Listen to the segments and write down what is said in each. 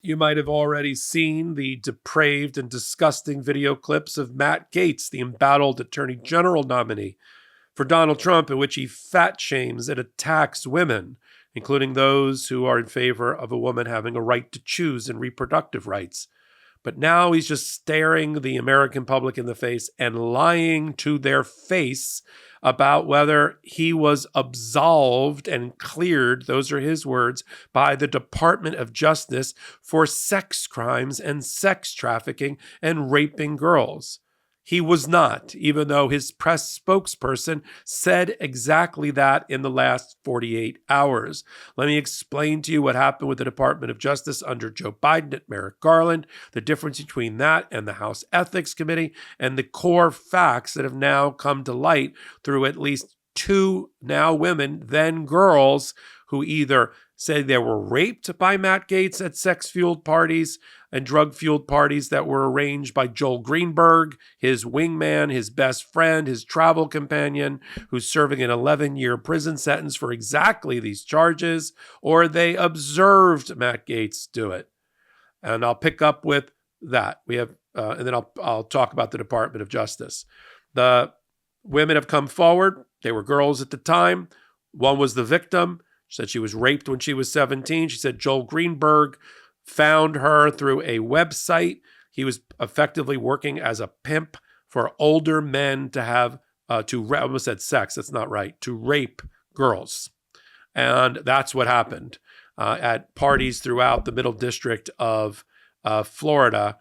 You might have already seen the depraved and disgusting video clips of Matt Gaetz, the embattled Attorney General nominee for Donald Trump, in which he fat shames and attacks women, including those who are in favor of a woman having a right to choose and reproductive rights. But now he's just staring the American public in the face and lying to their face about whether he was absolved and cleared, those are his words, by the Department of Justice for sex crimes and sex trafficking and raping girls. He was not, even though his press spokesperson said exactly that in the last 48 hours. Let me explain to you what happened with the Department of Justice under Joe Biden at Merrick Garland, the difference between that and the House Ethics Committee, and the core facts that have now come to light through at least two now women, then girls, who either say they were raped by Matt Gaetz at sex-fueled parties and drug-fueled parties that were arranged by Joel Greenberg, his wingman, his best friend, his travel companion, who's serving an 11-year prison sentence for exactly these charges, or they observed Matt Gaetz do it. And I'll pick up with that. We have, and then I'll talk about the Department of Justice. The women have come forward. They were girls at the time. One was the victim. She said she was raped when she was 17. She said Joel Greenberg found her through a website. He was effectively working as a pimp for older men to have, I almost said sex, that's not right, to rape girls. And that's what happened at parties throughout the Middle District of Florida.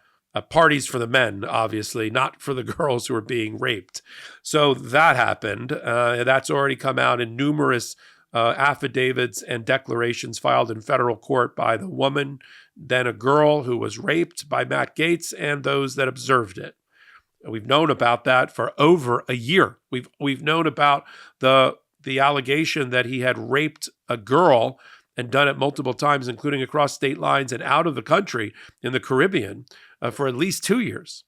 Parties for the men, obviously, not for the girls who were being raped. So that happened. That's already come out in numerous affidavits and declarations filed in federal court by the woman, then a girl who was raped by Matt Gaetz, and those that observed it. We've known about that for over a year. We've known about the allegation that he had raped a girl and done it multiple times, including across state lines and out of the country in the Caribbean, for at least 2 years.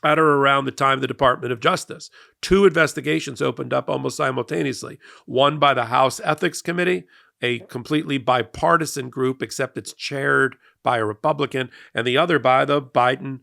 At or around the time of the Department of Justice. 2 investigations opened up almost simultaneously. One by the House Ethics Committee, a completely bipartisan group, except it's chaired by a Republican, and the other by the Biden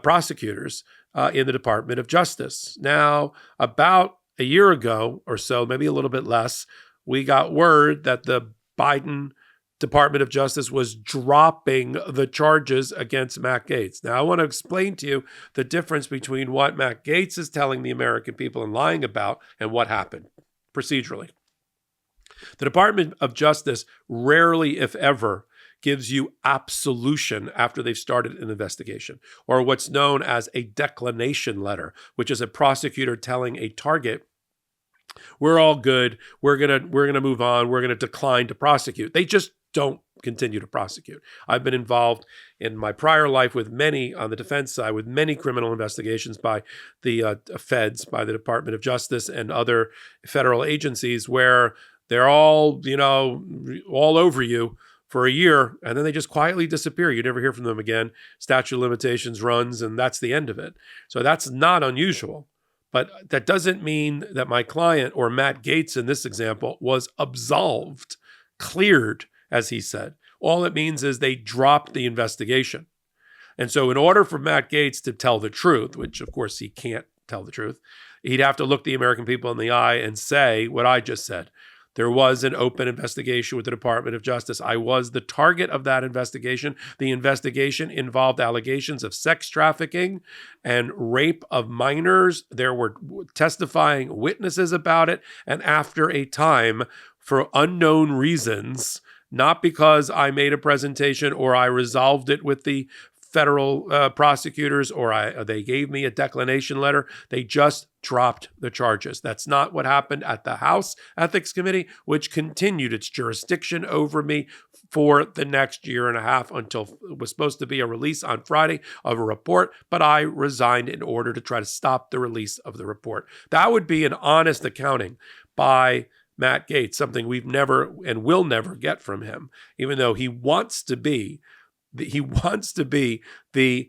prosecutors in the Department of Justice. Now, about a year ago or so, maybe a little bit less, we got word that the Biden Department of Justice was dropping the charges against Matt Gaetz. Now, I want to explain to you the difference between what Matt Gaetz is telling the American people and lying about and what happened procedurally. The Department of Justice rarely, if ever, gives you absolution after they've started an investigation, or what's known as a declination letter, which is a prosecutor telling a target, we're all good, we're gonna move on, we're gonna decline to prosecute. They just don't continue to prosecute. I've been involved in my prior life with many, on the defense side, with many criminal investigations by the feds, by the Department of Justice and other federal agencies, where they're all, all over you for a year, and then they just quietly disappear. You never hear from them again. Statute of limitations runs, and that's the end of it. So that's not unusual. But that doesn't mean that my client, or Matt Gaetz in this example, was absolved, cleared, as he said. All it means is they dropped the investigation. And so in order for Matt Gaetz to tell the truth, which of course he can't tell the truth, he'd have to look the American people in the eye and say what I just said. There was an open investigation with the Department of Justice. I was the target of that investigation. The investigation involved allegations of sex trafficking and rape of minors. There were testifying witnesses about it. And after a time, for unknown reasons, not because I made a presentation or I resolved it with the federal prosecutors or they gave me a declination letter, they just dropped the charges. That's not what happened at the House Ethics Committee, which continued its jurisdiction over me for the next year and a half until it was supposed to be a release on Friday of a report, but I resigned in order to try to stop the release of the report. That would be an honest accounting by Matt Gaetz, something we've never and will never get from him, even though he wants to be the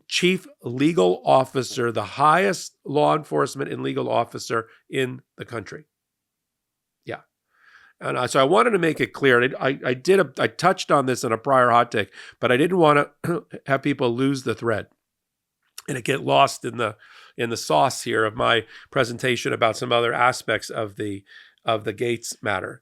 chief legal officer, the highest law enforcement and legal officer in the country. Yeah. And so I wanted to make it clear. And I touched on this in a prior hot take, but I didn't want to have people lose the thread and it get lost in the sauce here of my presentation about some other aspects of the Gaetz matter.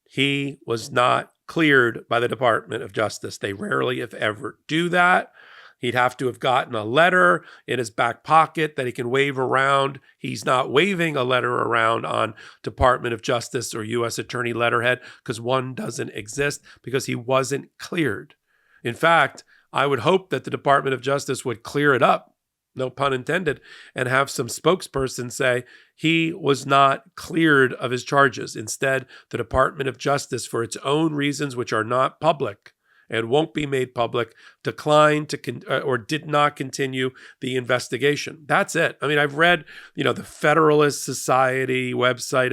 He was not cleared by the Department of Justice. They rarely, if ever, do that. He'd have to have gotten a letter in his back pocket that he can wave around. He's not waving a letter around on Department of Justice or U.S. Attorney letterhead because one doesn't exist because he wasn't cleared. In fact, I would hope that the Department of Justice would clear it up, no pun intended, and have some spokesperson say he was not cleared of his charges. Instead, the Department of Justice, for its own reasons, which are not public and won't be made public, declined to or did not continue the investigation. That's it. I mean, I've read, the Federalist Society website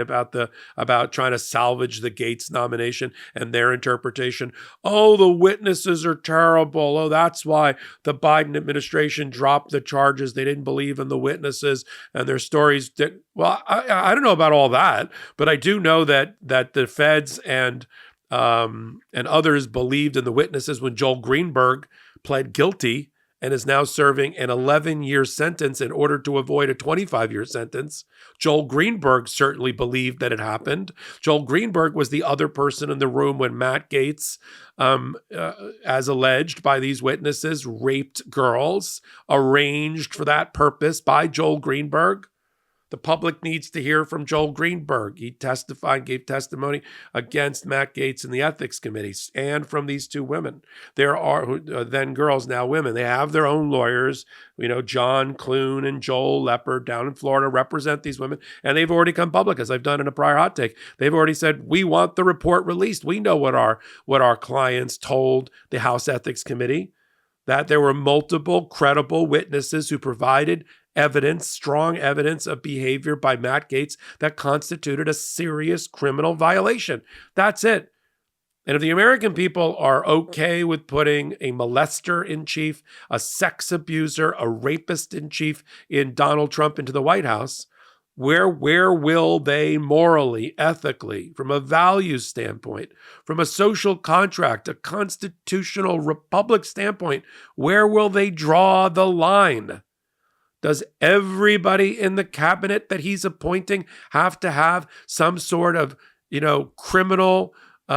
about trying to salvage the Gaetz nomination and their interpretation. Oh, the witnesses are terrible. Oh, that's why the Biden administration dropped the charges. They didn't believe in the witnesses and their stories. Well, I don't know about all that, but I do know that the feds and others believed in the witnesses when Joel Greenberg pled guilty and is now serving an 11-year sentence in order to avoid a 25-year sentence. Joel Greenberg certainly believed that it happened. Joel Greenberg was the other person in the room when Matt Gaetz, as alleged by these witnesses, raped girls, arranged for that purpose by Joel Greenberg. The public needs to hear from Joel Greenberg. He testified, gave testimony against Matt Gaetz and the ethics committees, and from these two women. There are then girls, now women. They have their own lawyers. John Clune and Joel Leopard down in Florida represent these women, and they've already come public, as I've done in a prior hot take. They've already said, we want the report released. We know what our clients told the House Ethics Committee, that there were multiple credible witnesses who provided evidence, strong evidence of behavior by Matt Gaetz that constituted a serious criminal violation. That's it. And if the American people are okay with putting a molester in chief, a sex abuser, a rapist in chief in Donald Trump into the White House, where will they morally, ethically, from a values standpoint, from a social contract, a constitutional republic standpoint, where will they draw the line? Does everybody in the cabinet that he's appointing have to have some sort of, criminal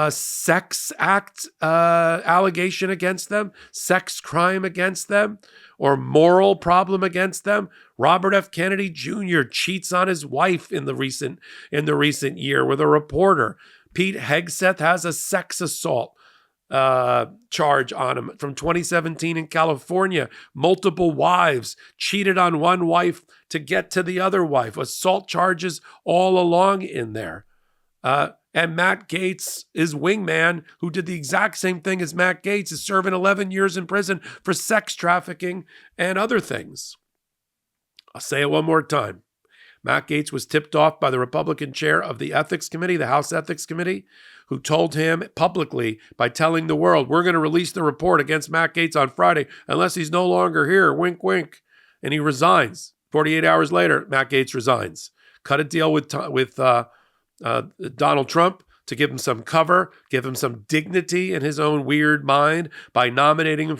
sex act allegation against them, sex crime against them, or moral problem against them? Robert F. Kennedy Jr. cheats on his wife in the recent year with a reporter. Pete Hegseth has a sex assault charge on him from 2017 in California. Multiple wives, cheated on one wife to get to the other wife. Assault charges all along in there. And Matt Gaetz, his wingman, who did the exact same thing as Matt Gaetz, is serving 11 years in prison for sex trafficking and other things. I'll say it one more time. Matt Gaetz was tipped off by the Republican chair of the Ethics Committee, the House Ethics Committee, who told him publicly by telling the world, we're going to release the report against Matt Gaetz on Friday unless he's no longer here, wink, wink. And he resigns. 48 hours later, Matt Gaetz resigns. Cut a deal with Donald Trump to give him some cover, give him some dignity in his own weird mind by nominating him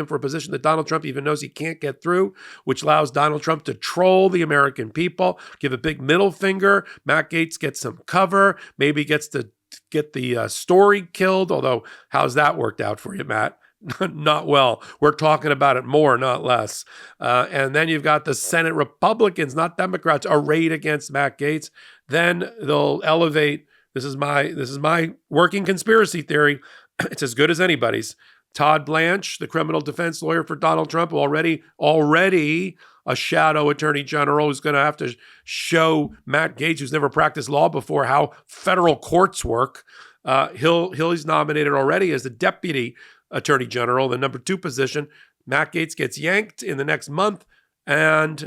for a position that Donald Trump even knows he can't get through, which allows Donald Trump to troll the American people, give a big middle finger. Matt Gaetz gets some cover, maybe gets to get the story killed, although how's that worked out for you, Matt? Not well. We're talking about it more, not less. And then you've got the Senate Republicans, not Democrats, arrayed against Matt Gaetz. Then they'll elevate. This is my working conspiracy theory. It's as good as anybody's. Todd Blanche, the criminal defense lawyer for Donald Trump, already a shadow attorney general who's going to have to show Matt Gaetz, who's never practiced law before, how federal courts work. He's nominated already as the deputy attorney general, the number 2 position. Matt Gaetz gets yanked in the next month, and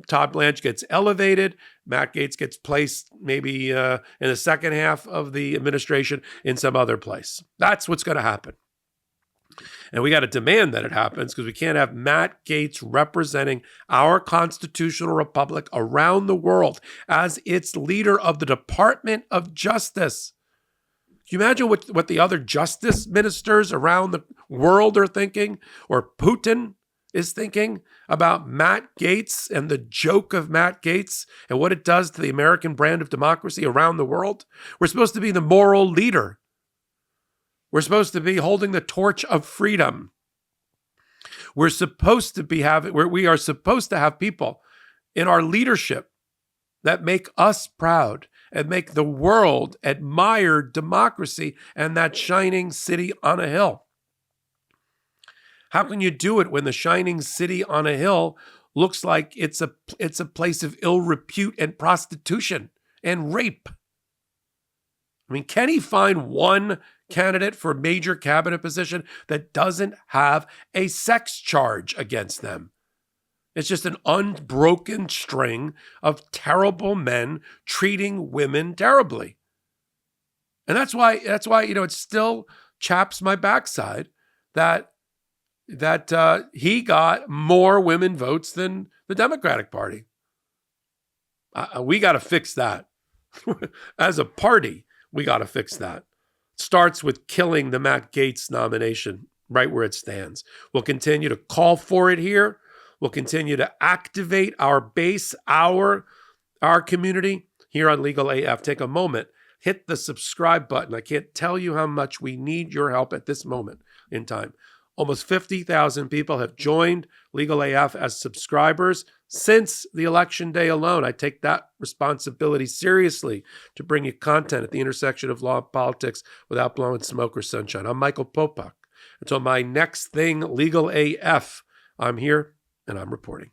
Todd Blanche gets elevated. Matt Gaetz gets placed maybe in the second half of the administration in some other place. That's what's going to happen. And we got to demand that it happens because we can't have Matt Gaetz representing our constitutional republic around the world as its leader of the Department of Justice. Can you imagine what the other justice ministers around the world are thinking, or Putin is thinking about Matt Gaetz and the joke of Matt Gaetz and what it does to the American brand of democracy around the world? We're supposed to be the moral leader. We're supposed to be holding the torch of freedom. We are supposed to have people in our leadership that make us proud and make the world admire democracy and that shining city on a hill. How can you do it when the shining city on a hill looks like it's a place of ill repute and prostitution and rape? I mean, can he find one candidate for a major cabinet position that doesn't have a sex charge against them? It's just an unbroken string of terrible men treating women terribly. And that's why, it still chaps my backside that he got more women votes than the Democratic Party. We got to fix that. As a party, we got to fix that. It starts with killing the Matt Gaetz nomination right where it stands. We'll continue to call for it here. We'll continue to activate our base, our community here on Legal AF. Take a moment, hit the subscribe button. I can't tell you how much we need your help at this moment in time. Almost 50,000 people have joined Legal AF as subscribers since the election day alone. I take that responsibility seriously to bring you content at the intersection of law and politics without blowing smoke or sunshine. I'm Michael Popok. Until my next thing, Legal AF, I'm here and I'm reporting.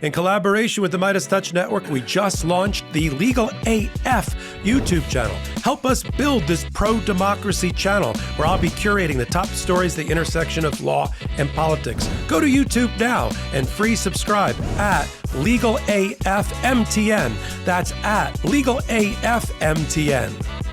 In collaboration with the Midas Touch Network, we just launched the Legal AF YouTube channel. Help us build this pro-democracy channel where I'll be curating the top stories at the intersection of law and politics. Go to YouTube now and free subscribe at Legal AF MTN. That's at Legal AF MTN.